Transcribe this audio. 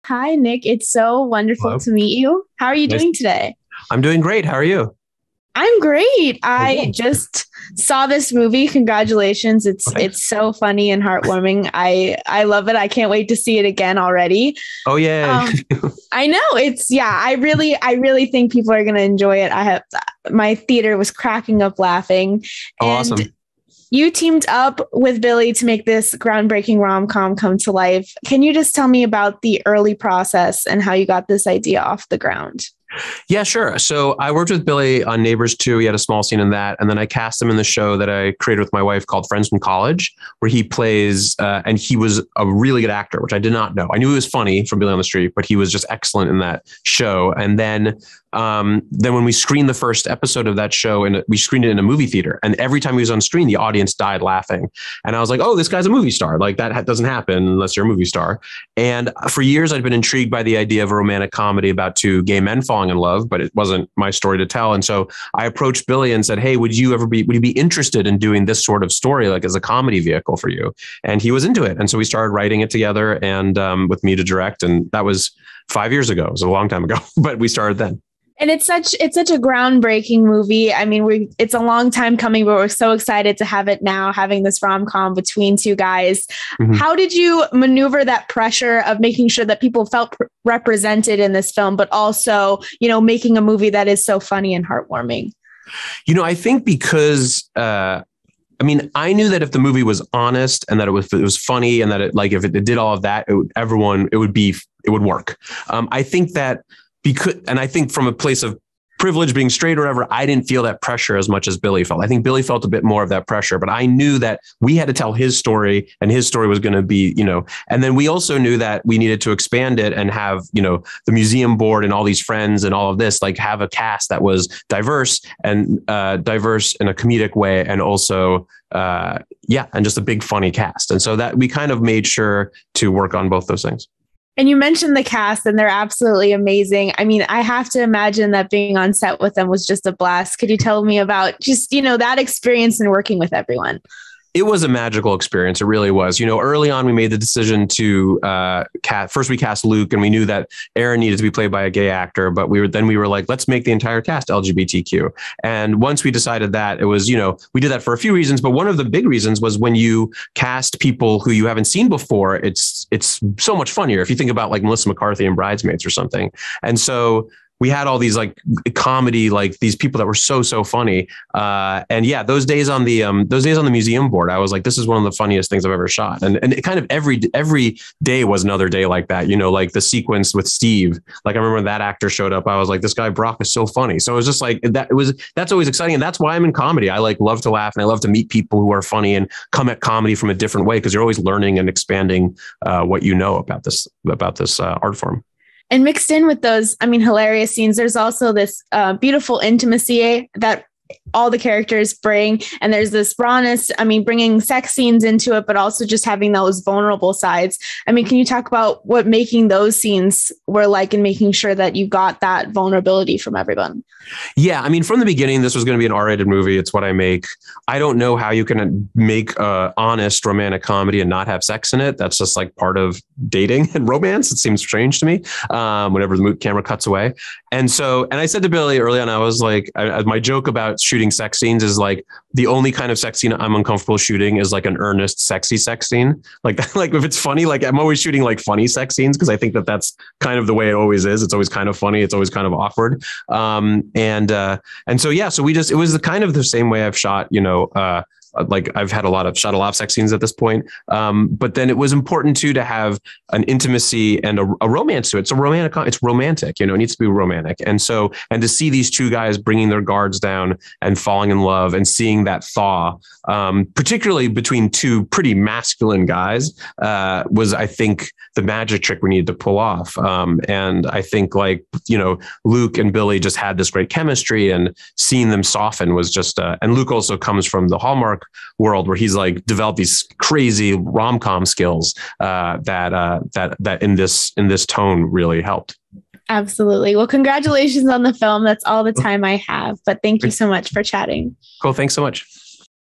Hi, Nick. It's so wonderful Hello. to meet you. How are you Nice. doing today? I'm doing great. How are you? I'm great. Oh, I cool. just saw this movie. Congratulations. Oh, It's thanks. it's so funny and heartwarming. I love it. I can't wait to see it again already. Oh, yay. Um I know it's yeah, I really think people are going to enjoy it. I have my theater was cracking up laughing, Oh, and awesome. you teamed up with Billy to make this groundbreaking rom-com come to life. Can you just tell me about the early process and how you got this idea off the ground? Yeah, sure. So I worked with Billy on Neighbors 2. He had a small scene in that. And then I cast him in the show that I created with my wife called Friends from College, where he plays, and he was a really good actor, which I did not know. I knew he was funny from Billy on the Street, but he was just excellent in that show. And then when we screened the first episode of that show, and we screened it in a movie theater, and every time he was on screen, the audience died laughing. And I was like, oh, this guy's a movie star. Like doesn't happen unless you're a movie star. And for years, I'd been intrigued by the idea of a romantic comedy about two gay men falling in love, but it wasn't my story to tell. And so I approached Billy and said, hey, would you be interested in doing this sort of story, like as a comedy vehicle for you? And he was into it. And so we started writing it together and with me to direct. And that was 5 years ago. It was a long time ago, but we started then. And it's such a groundbreaking movie. I mean, we it's a long time coming, but we're so excited to have it now, having this rom-com between two guys. Mhm. How did you maneuver that pressure of making sure that people felt represented in this film, but also, making a movie that is so funny and heartwarming? I think because I knew that if the movie was honest and that it was funny and that if it did all of that, it would work. I think that I think from a place of privilege, being straight or whatever, I didn't feel that pressure as much as Billy felt. I think Billy felt a bit more of that pressure, but I knew that we had to tell his story, and his story was going to be, and then we also knew that we needed to expand it and have, the museum board and all these friends and all of this, like have a cast that was diverse and diverse in a comedic way. And also, and just a big funny cast. And so that we kind of made sure to work on both those things. And you mentioned the cast, and they're absolutely amazing. I mean, I have to imagine that being on set with them was just a blast. Could you tell me about just, that experience in working with everyone? It was a magical experience. It really was. Early on, we made the decision to first we cast Luke, and we knew that Aaron needed to be played by a gay actor. But we were like, let's make the entire cast LGBTQ. And once we decided that, it was, we did that for a few reasons. But one of the big reasons was when you cast people who you haven't seen before, it's so much funnier. If you think about like Melissa McCarthy and Bridesmaids or something. And so we had all these like comedy, like these people that were so funny. And yeah, those days on the museum board, I was like, this is one of the funniest things I've ever shot. And it kind of every day was another day like that, like the sequence with Steve. Like I remember when that actor showed up, I was like, this guy Brock is so funny. So it was just like that's always exciting. And that's why I'm in comedy. I like love to laugh, and I love to meet people who are funny and come at comedy from a different way, because you're always learning and expanding what you know about this art form. And mixed in with those, I mean, hilarious scenes, there's also this beautiful intimacy that all the characters bring. And there's this rawness, I mean, bringing sex scenes into it, but also just having those vulnerable sides. I mean, can you talk about what making those scenes were like and making sure that you got that vulnerability from everyone? Yeah, I mean, from the beginning, this was going to be an R-rated movie. It's what I make. I don't know how you can make a honest romantic comedy and not have sex in it. That's just like part of dating and romance. It seems strange to me whenever the camera cuts away. And I said to Billy early on, I was like, my joke about shooting sex scenes is like, the only kind of sex scene I'm uncomfortable shooting is like an earnest, sexy sex scene. Like, like if it's funny, like I'm always shooting like funny sex scenes, because I think that that's kind of the way it always is. It's always kind of funny. It's always kind of awkward. So it was the kind of the same way I've shot, like I've shot a lot of sex scenes at this point. But then it was important too to have an intimacy and a romance to it. So it's romantic, it needs to be romantic. And to see these two guys bringing their guards down and falling in love and seeing that thaw, particularly between two pretty masculine guys, was, I think, the magic trick we needed to pull off. And I think Luke and Billy just had this great chemistry, and seeing them soften was just, and Luke also comes from the Hallmark world where he's like developed these crazy rom-com skills that in this tone really helped. Absolutely. Well, congratulations on the film. That's all the time I have, but thank you so much for chatting. Cool. Thanks so much.